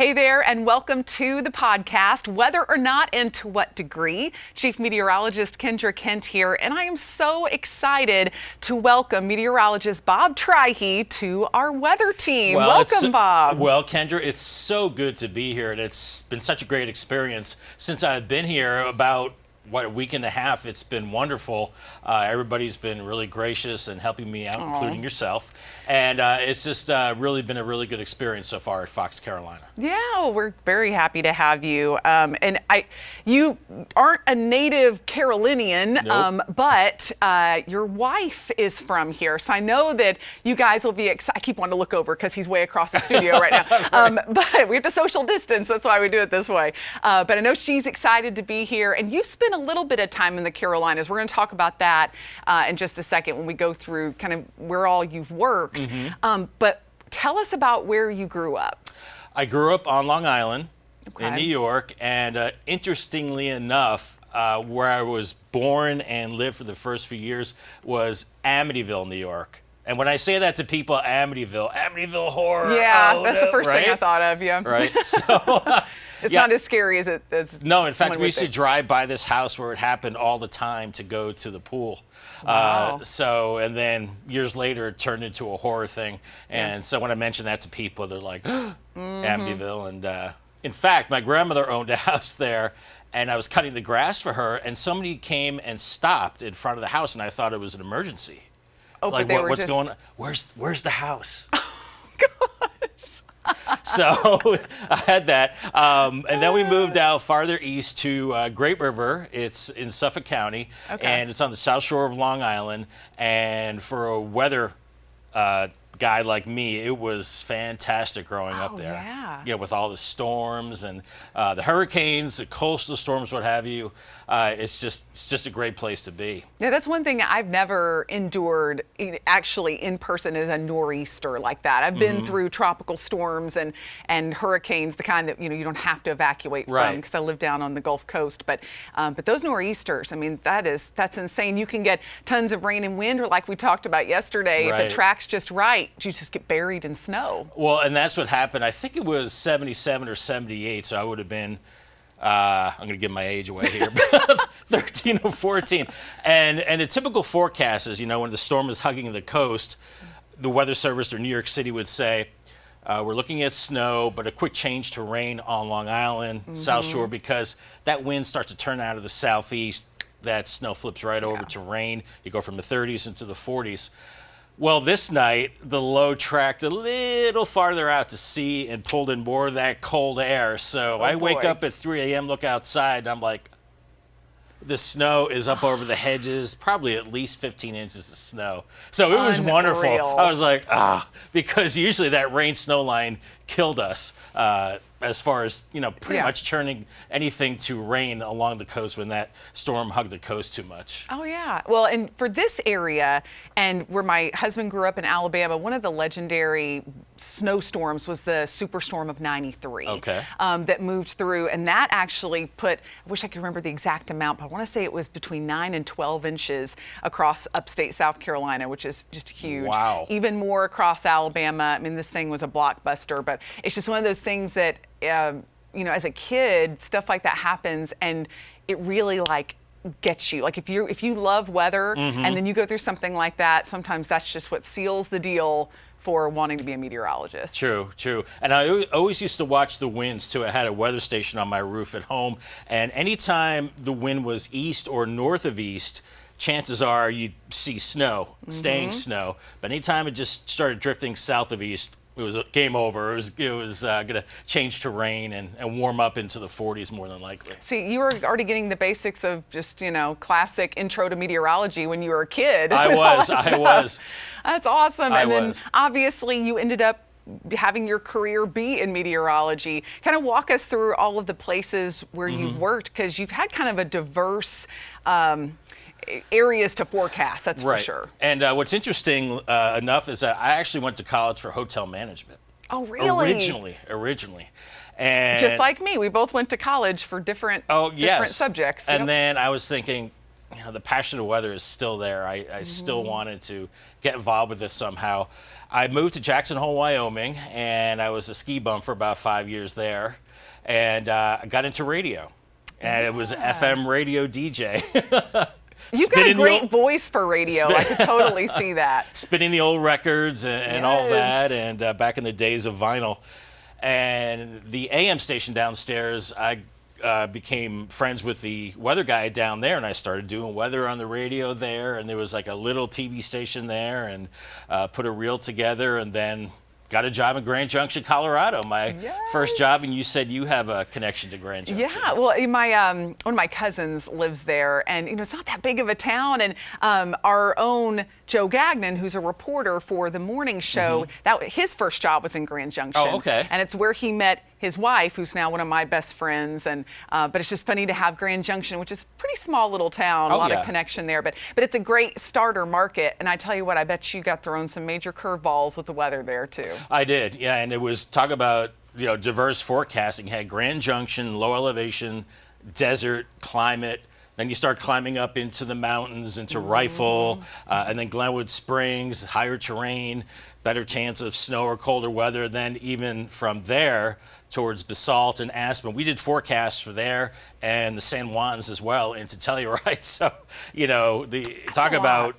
Hey there, and welcome to the podcast, Whether or Not and to What Degree. Chief Meteorologist Kendra Kent here, and I am so excited to welcome meteorologist Bob Trihy to our weather team. Welcome, Bob. Well, Kendra, it's so good to be here, and it's been such a great experience since I've been here about a week and a half. It's been wonderful. Everybody's been really gracious and helping me out, including yourself. And it's just really been a really good experience so far at Fox Carolina. Yeah, well, we're very happy to have you. And you aren't a native Carolinian, Nope. But your wife is from here. So I know that you guys will be excited. I keep wanting to look over because he's way across the studio right now. But we have to social distance. That's why we do it this way. But I know she's excited to be here. And you've spent a little bit of time in the Carolinas. We're going to talk about that in just a second when we go through kind of where all you've worked. But tell us about where you grew up. I grew up on Long Island in New York, and interestingly enough, where I was born and lived for the first few years was Amityville, New York. And when I say that to people, Amityville horror. Yeah, that's the first thing I thought of, yeah. Right, so... It's not as scary as it is. No, in fact, we used to drive by this house where it happened all the time to go to the pool. Wow. And then years later, it turned into a horror thing. And so when I mention that to people, they're like, Amityville. And in fact, my grandmother owned a house there, and I was cutting the grass for her, and somebody came and stopped in front of the house, and I thought it was an emergency. Oh, like, but they were what's just... going on? Where's the house? Gosh. So I had that. And then we moved out farther east to Great River. It's in Suffolk County, and it's on the south shore of Long Island. And for a weather guy like me, it was fantastic growing up there. Yeah. You know, with all the storms and the hurricanes, the coastal storms, what have you. It's just a great place to be. Yeah, that's one thing I've never endured actually in person is a nor'easter like that. I've been through tropical storms and hurricanes, the kind that you don't have to evacuate from because I live down on the Gulf Coast. But those nor'easters, I mean, that's insane. You can get tons of rain and wind, or like we talked about yesterday, if it tracks just right, you just get buried in snow. Well, and that's what happened. I think it was 77 or 78, so I would have been. I'm going to give my age away here, 13 or 14. And the typical forecast is, when the storm is hugging the coast, the Weather Service or New York City would say, we're looking at snow, but a quick change to rain on Long Island, South Shore, because that wind starts to turn out of the southeast. That snow flips right over to rain. You go from the 30s into the 40s. Well, this night, the low tracked a little farther out to sea and pulled in more of that cold air. So I wake up at 3 a.m., look outside, and I'm like, the snow is up over the hedges, probably at least 15 inches of snow. So it was wonderful. I was like, because usually that rain-snow line killed us as far as, pretty much turning anything to rain along the coast when that storm hugged the coast too much. Oh, yeah. Well, and for this area and where my husband grew up in Alabama, one of the legendary snowstorms was the superstorm of 93 that moved through. And that actually I wish I could remember the exact amount, but I want to say it was between 9 and 12 inches across upstate South Carolina, which is just huge. Wow. Even more across Alabama. I mean, this thing was a blockbuster, but it's just one of those things that, as a kid, stuff like that happens and it really gets you. Like if you love weather and then you go through something like that, sometimes that's just what seals the deal for wanting to be a meteorologist. True. And I always used to watch the winds too. I had a weather station on my roof at home, and anytime the wind was east or north of east, chances are you'd see snow, staying snow. But anytime it just started drifting south of east, it was game over. It was going to change to rain and warm up into the 40s more than likely. See, you were already getting the basics of just, classic intro to meteorology when you were a kid. I was. That's awesome. And then obviously you ended up having your career be in meteorology. Kind of walk us through all of the places where you've worked, because you've had kind of a diverse areas to forecast, that's for sure. And what's interesting enough is that I actually went to college for hotel management. Oh, really? Originally. And just like me, we both went to college for different subjects. And then I was thinking, the passion of weather is still there. I still wanted to get involved with this somehow. I moved to Jackson Hole, Wyoming, and I was a ski bum for about 5 years there. And I got into radio, and it was an FM radio DJ. You've got a great voice for radio. I could totally see that. Spinning the old records and all that, and back in the days of vinyl. And the AM station downstairs, I became friends with the weather guy down there, and I started doing weather on the radio there. And there was like a little TV station there, and put a reel together, and then got a job in Grand Junction, Colorado. My first job, and you said you have a connection to Grand Junction. Yeah, well, one of my cousins lives there, and it's not that big of a town. And our own Joe Gagnon, who's a reporter for the morning show, his first job was in Grand Junction. Oh, okay. And it's where he met his wife, who's now one of my best friends. And but it's just funny to have Grand Junction, which is a pretty small little town, a lot of connection there. But it's a great starter market. And I tell you what, I bet you got thrown some major curveballs with the weather there too. I did, yeah. And it was talk about diverse forecasting. Had Grand Junction, low elevation, desert climate. Then you start climbing up into the mountains, into Rifle, and then Glenwood Springs, higher terrain, better chance of snow or colder weather. Then even from there towards Basalt and Aspen, we did forecasts for there and the San Juans as well into Telluride. So, talk about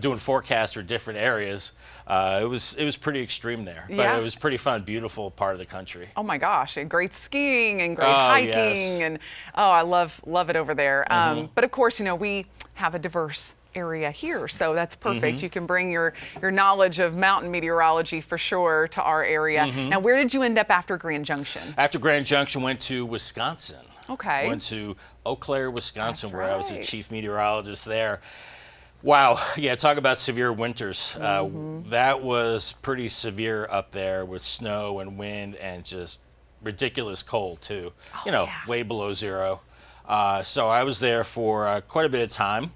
doing forecasts for different areas. It was pretty extreme there, but it was pretty fun, beautiful part of the country. Oh my gosh, and great skiing and great hiking, and I love it over there. But of course, we have a diverse area here, so that's perfect. You can bring your knowledge of mountain meteorology for sure to our area. Now, where did you end up after Grand Junction? After Grand Junction, went to Wisconsin. Okay. Went to Eau Claire, Wisconsin, where I was the chief meteorologist there. Wow, yeah, talk about severe winters. That was pretty severe up there with snow and wind and just ridiculous cold too. Way below zero. So I was there for quite a bit of time.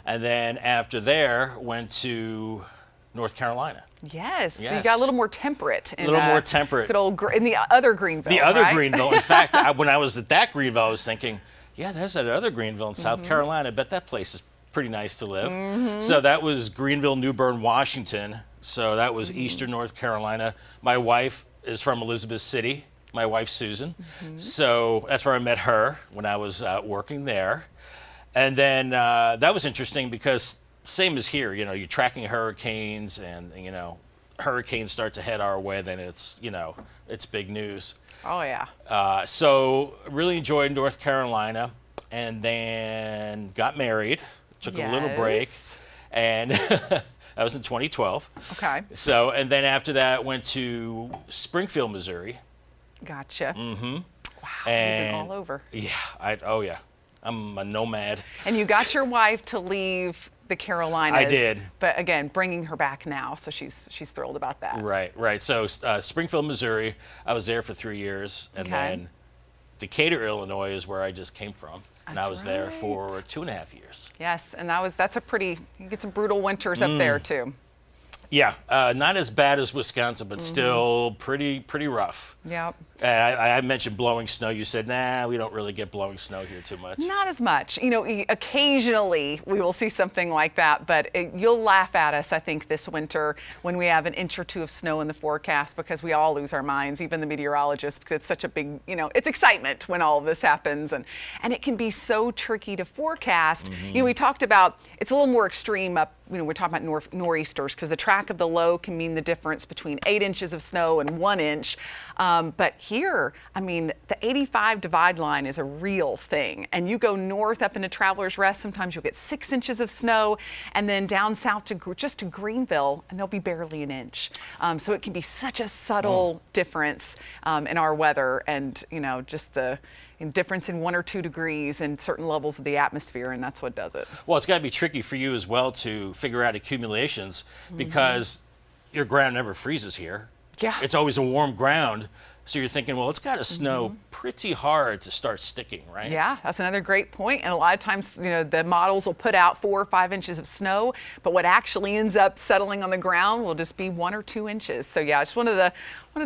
And then after there, went to North Carolina. Yes. So you got a little more temperate. A little more temperate. Good old, in the other Greenville, The other right? Greenville. In fact, when I was at that Greenville, I was thinking, yeah, there's that other Greenville in South Carolina. I bet that place is pretty nice to live. So that was Greenville, New Bern, Washington. So that was eastern North Carolina. My wife is from Elizabeth City, my wife Susan. So that's where I met her when I was working there. And then that was interesting because same as here, you're tracking hurricanes, and hurricanes start to head our way, then it's big news. Oh yeah. So really enjoyed North Carolina, and then got married. Took a little break, and that was in 2012. Okay. So, and then after that, went to Springfield, Missouri. Gotcha. Wow, And you've been all over. Yeah, I'm a nomad. And you got your wife to leave the Carolinas. I did. But again, bringing her back now, so she's thrilled about that. Right. So Springfield, Missouri, I was there for 3 years, and then Decatur, Illinois is where I just came from. And I was there for 2.5 years. Yes, and that's you get some brutal winters up there too. Yeah, not as bad as Wisconsin, but still pretty rough. Yep. I mentioned blowing snow. You said, nah, we don't really get blowing snow here too much. Not as much. Occasionally we will see something like that, but you'll laugh at us, I think, this winter when we have an inch or two of snow in the forecast, because we all lose our minds, even the meteorologists, because it's such a big, it's excitement when all of this happens, and it can be so tricky to forecast. We talked about, it's a little more extreme up, we're talking about nor'easters, because the track of the low can mean the difference between 8 inches of snow and 1 inch. But here, the 85 divide line is a real thing. And you go north up into Travelers Rest, sometimes you'll get 6 inches of snow, and then down south to Greenville, and there'll be barely an inch. So it can be such a subtle difference in our weather, and just the difference in 1 or 2 degrees in certain levels of the atmosphere, and that's what does it. Well, it's got to be tricky for you as well to figure out accumulations, because your ground never freezes here. Yeah. It's always a warm ground. So you're thinking, well, it's got to snow pretty hard to start sticking, right? Yeah, that's another great point. And a lot of times, the models will put out 4 or 5 inches of snow, but what actually ends up settling on the ground will just be 1 or 2 inches. So yeah, it's one of the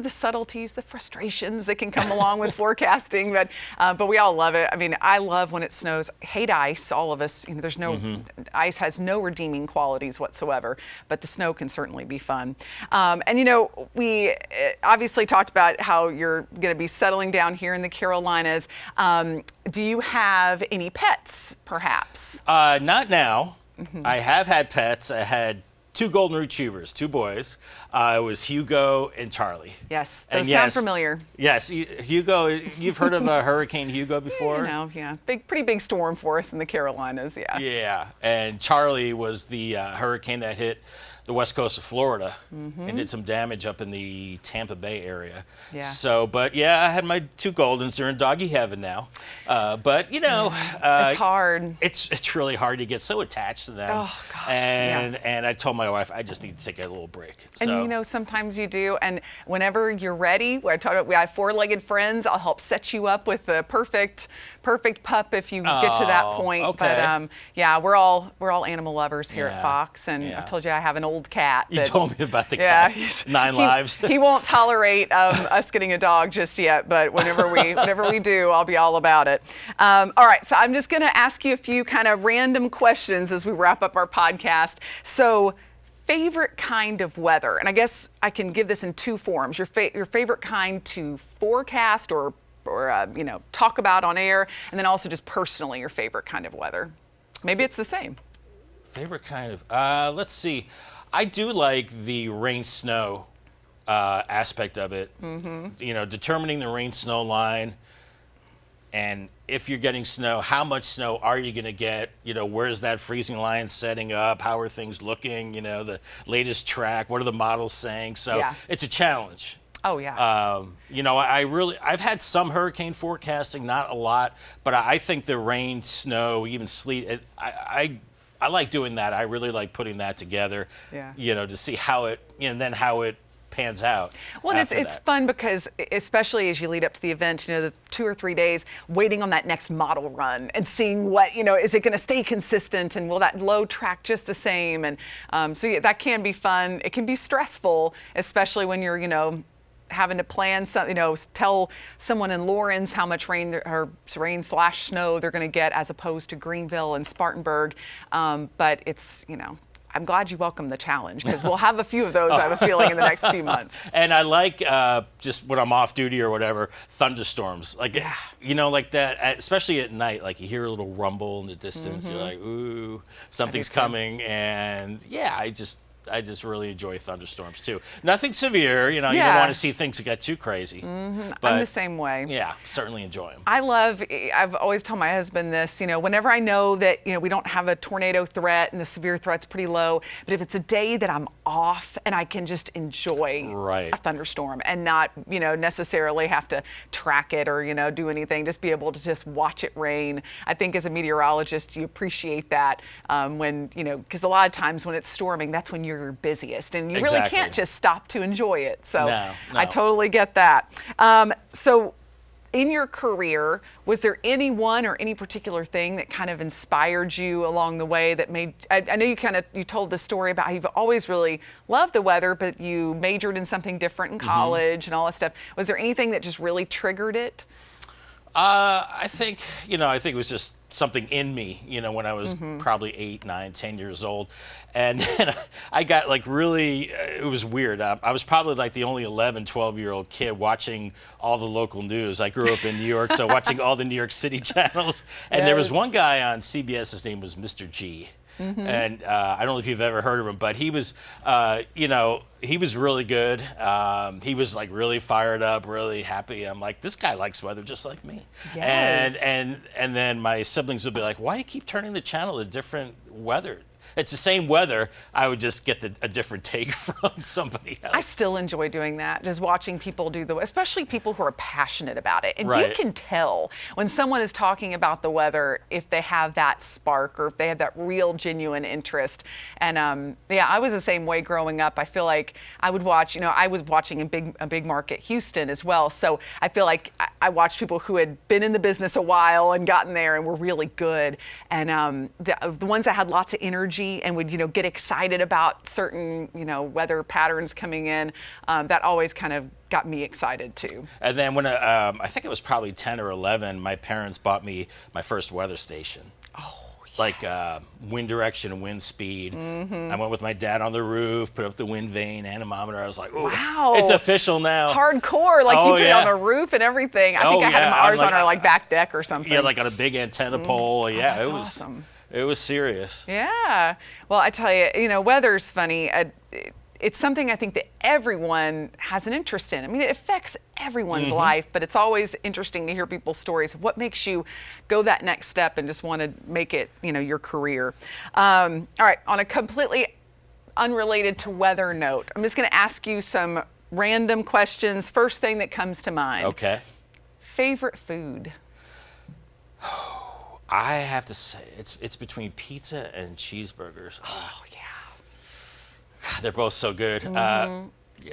subtleties, the frustrations that can come along with forecasting. But we all love it. I mean, I love when it snows. Hate ice, all of us. There's no ice has no redeeming qualities whatsoever, but the snow can certainly be fun. And we obviously talked about how you're going to be settling down here in the Carolinas. Do you have any pets, perhaps? Not now. I have had pets. I had 2 golden retrievers, 2 boys. It was Hugo and Charlie. Yes, those sound familiar. Yes, Hugo. You've heard of Hurricane Hugo before? Yeah, pretty big storm for us in the Carolinas. Yeah. Yeah, and Charlie was the hurricane that hit the west coast of Florida and did some damage up in the Tampa Bay area. Yeah. So, but yeah, I had my 2 Goldens. They're in doggy heaven now. But it's hard. It's really hard to get so attached to them. Oh gosh. And I told my wife I just need to take a little break. So. And sometimes you do. And whenever you're ready, we have 4-legged friends. I'll help set you up with the perfect pup if you get to that point. Okay. But we're all animal lovers here at Fox, and I told you I have an old cat. You told me about the cat. 9 lives. He won't tolerate us getting a dog just yet, but whenever we do, I'll be all about it. All right, so I'm just going to ask you a few kind of random questions as we wrap up our podcast. So, favorite kind of weather, and I guess I can give this in 2 forms. Your favorite kind to forecast or talk about on air, and then also just personally your favorite kind of weather. Maybe it's the same. Favorite kind of, let's see. I do like the rain snow aspect of it. Determining the rain snow line, and if you're getting snow, how much snow are you going to get? Where's that freezing line setting up? How are things looking? The latest track, what are the models saying? So it's a challenge. Oh yeah. I've had some hurricane forecasting, not a lot, but I think the rain, snow, even sleet, I like doing that. I really like putting that together. Yeah. To see how it, and then how it pans out. Well, it's fun because, especially as you lead up to the event, the 2 or 3 days waiting on that next model run and seeing what, is it going to stay consistent, and will that low track just the same? And that can be fun. It can be stressful, especially when you're, having to plan tell someone in Lawrence how much rain or rain/snow they're going to get, as opposed to Greenville and Spartanburg. But it's, I'm glad you welcomed the challenge, because we'll have a few of those, I have a feeling, in the next few months. And I like, just when I'm off duty or whatever, thunderstorms. Like that, especially at night, like you hear a little rumble in the distance. You're like, ooh, something's coming. And I just really enjoy thunderstorms too. Nothing severe, you don't want to see things that get too crazy. But I'm the same way. Yeah, certainly enjoy them. I've always told my husband this, whenever I know that, we don't have a tornado threat and the severe threat's pretty low, but if it's a day that I'm off and I can just enjoy a thunderstorm and not, necessarily have to track it or, do anything, just be able to just watch it rain. I think as a meteorologist, you appreciate that when, because a lot of times when it's storming, that's when you're busiest, and you really can't just stop to enjoy it. So no. I totally get that. So in your career, was there anyone or any particular thing that kind of inspired you along the way that made, I know you told the story about how you've always really loved the weather, but you majored in something different in college and all that stuff. Was there anything that just really triggered it? I think it was just something in me, when I was probably 8, 9, 10 years old. And then I got it was weird. I was probably like the only 11, 12-year-old kid watching all the local news. I grew up in New York, so watching all the New York City channels. And there was one guy on CBS, his name was Mr. G. And I don't know if you've ever heard of him, but he was, he was really good. He was really fired up, really happy. I'm like, this guy likes weather just like me. Yes. And then my siblings would be like, why do you keep turning the channel to different weather? It's the same weather. I would just get a different take from somebody else. I still enjoy doing that, just watching people do especially people who are passionate about it. And you Right. can tell when someone is talking about the weather if they have that spark or if they have that real genuine interest. And yeah, I was the same way growing up. I feel like I would watch, I was watching a big market, Houston as well. So I feel like I watched people who had been in the business a while and gotten there and were really good. And the ones that had lots of energy and would, get excited about certain, weather patterns coming in, that always kind of got me excited too. And then when I think it was probably 10 or 11, my parents bought me my first weather station. Oh, yes. Like wind direction and wind speed. I went with my dad on the roof, put up the wind vane anemometer. I was like, "Oh, wow, it's official now." Hardcore, like you put it on the roof and everything. I think I had ours on our back deck or something. Yeah, like on a big antenna pole. Yeah, that's it was awesome. It was serious. Yeah. Well, I tell you, weather's funny. It's something I think that everyone has an interest in. I mean, it affects everyone's life, but it's always interesting to hear people's stories of what makes you go that next step and just want to make it, your career. All right, on a completely unrelated to weather note, I'm just going to ask you some random questions. First thing that comes to mind. Okay. Favorite food? I have to say, it's between pizza and cheeseburgers. Oh, yeah. They're both so good. Yeah,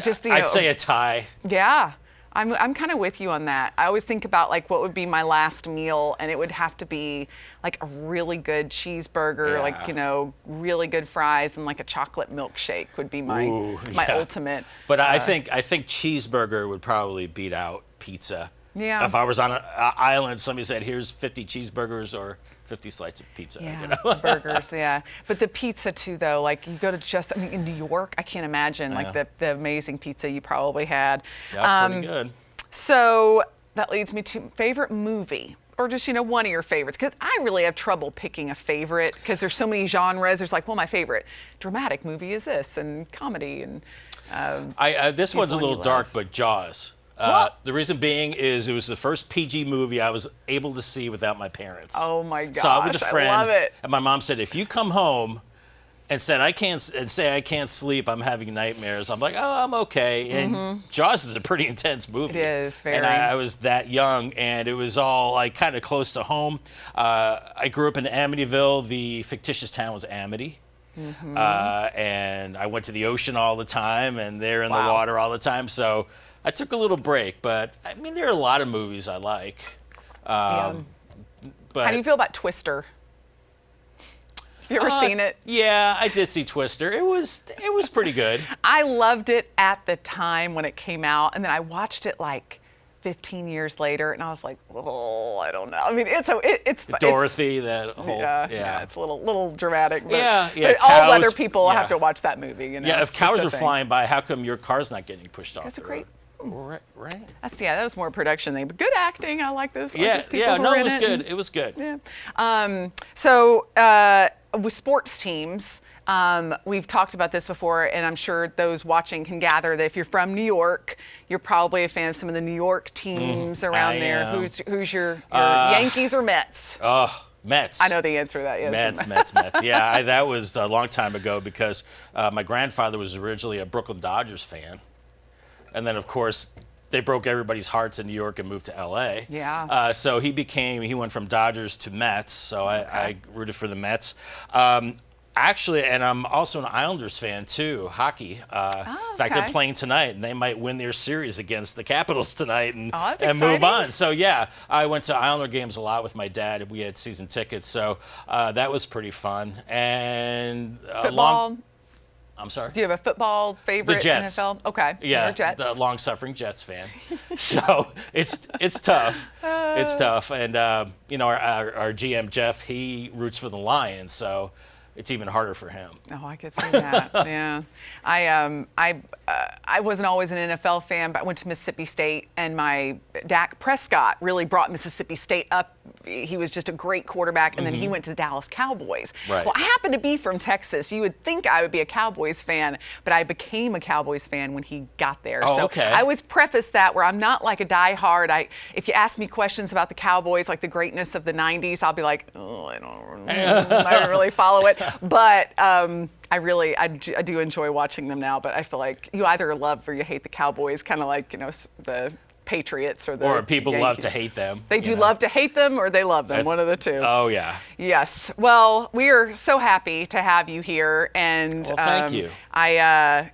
Just I'd say a tie. Yeah, I'm kind of with you on that. I always think about like what would be my last meal, and it would have to be like a really good cheeseburger, Yeah. like really good fries, and like a chocolate milkshake would be my Yeah. ultimate. But I think cheeseburger would probably beat out pizza. Yeah. If I was on an island, somebody said, "Here's 50 cheeseburgers or 50 slices of pizza." Yeah, burgers, yeah. But the pizza too, though, like you go to in New York, I can't imagine like the amazing pizza you probably had. Yeah, pretty good. So that leads me to favorite movie, or just one of your favorites, because I really have trouble picking a favorite because there's so many genres. There's like, well, my favorite dramatic movie is this, and comedy, and This one's a one you little dark, love. but Jaws. The reason being is it was the first PG movie I was able to see without my parents. Oh my gosh, Saw it with a friend, I love it. and my mom said, "If you come home and say I can't sleep, I'm having nightmares," I'm like, "Oh, I'm okay." And Jaws is a pretty intense movie. It is, very. And I was that young, and it was all like kind of close to home. I grew up in Amityville. The fictitious town was Amity. And I went to the ocean all the time, and they're in the Wow. water all the time. So I took a little break, but I mean, there are a lot of movies I like. Yeah. But How do you feel about Twister? Have you ever seen it? Yeah, I did see Twister. It was pretty good. I loved it at the time when it came out, and then I watched it like 15 years later, and I was like, oh, I don't know. I mean, it's Dorothy, that whole yeah, it's a little dramatic. But, Yeah. But all cows, other people yeah. have to watch that movie. Yeah, if Just cows a are thing. flying by, how come your car's not getting pushed off That's the a great. road? Right. That was more a production thing, but good acting. I like this. Yeah, no, it was good. It was good. Yeah. So with sports teams, we've talked about this before, and I'm sure those watching can gather that if you're from New York, you're probably a fan of some of the New York teams around I there. am. Who's your Yankees or Mets? Oh, Mets. I know the answer to that. Yes. Mets. Yeah, that was a long time ago because my grandfather was originally a Brooklyn Dodgers fan. And then, of course, they broke everybody's hearts in New York and moved to L.A. Yeah. So he went from Dodgers to Mets. So I rooted for the Mets. Actually, and I'm also an Islanders fan too, hockey. In fact, they're playing tonight, and they might win their series against the Capitals tonight and move on. So yeah, I went to Islander games a lot with my dad. We had season tickets, so that was pretty fun. And Football. I'm sorry? Do you have a football favorite? The Jets. NFL? Okay. Yeah, You're a Jets. the long-suffering Jets fan. So it's tough. It's tough. And, our GM, Jeff, he roots for the Lions, so it's even harder for him. Oh, I could see that. Yeah, I wasn't always an NFL fan, but I went to Mississippi State, and my Dak Prescott really brought Mississippi State up. He was just a great quarterback, and then he went to the Dallas Cowboys. Right. Well, I happen to be from Texas. You would think I would be a Cowboys fan, but I became a Cowboys fan when he got there. Oh, so okay. I always preface that where I'm not like a diehard. If you ask me questions about the Cowboys, like the greatness of the '90s, I'll be like, oh, I don't I don't really follow it, but I do enjoy watching them now. But I feel like you either love or you hate the Cowboys, kind of like the Patriots or the Or people Yankees. love to hate them. They do love to hate them, or they love them. That's- One of the two. Oh yeah. Yes. Well, we are so happy to have you here, and Well, thank you.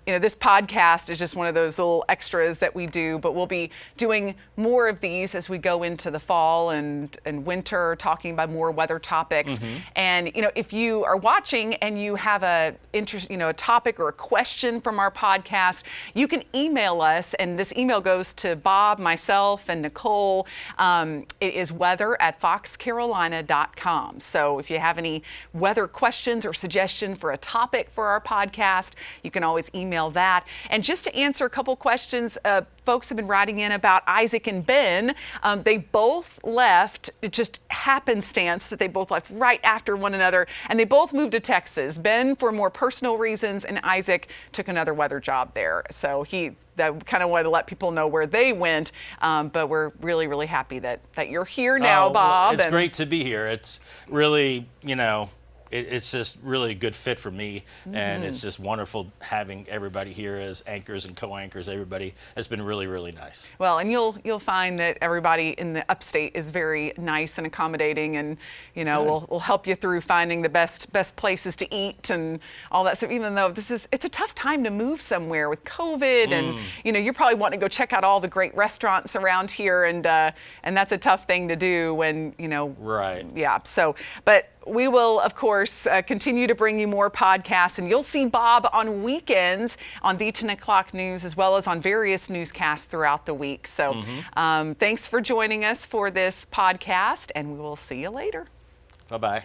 This podcast is just one of those little extras that we do, but we'll be doing more of these as we go into the fall and winter, talking about more weather topics. Mm-hmm. And if you are watching and you have a topic or a question from our podcast, you can email us, and this email goes to Bob, myself, and Nicole. It is weather@foxcarolina.com. So if you have any weather questions or suggestion for a topic for our podcast, you can always email that. And just to answer a couple questions, folks have been writing in about Isaac and Ben. They both left, it just happenstance that they both left right after one another, and they both moved to Texas. Ben for more personal reasons, and Isaac took another weather job there. So that kind of wanted to let people know where they went, but we're really, really happy that you're here now, Bob. Well, it's great to be here. It's really, it's just really a good fit for me, and it's just wonderful having everybody here as anchors and co-anchors. Everybody has been really, really nice. Well, and you'll find that everybody in the upstate is very nice and accommodating, and we'll help you through finding the best places to eat and all that stuff. Even though it's a tough time to move somewhere with COVID, and you're probably wanting to go check out all the great restaurants around here, and that's a tough thing to do when Right. Yeah. So, but we will, of course, continue to bring you more podcasts, and you'll see Bob on weekends on the 10 o'clock news, as well as on various newscasts throughout the week. So thanks for joining us for this podcast, and we will see you later. Bye-bye.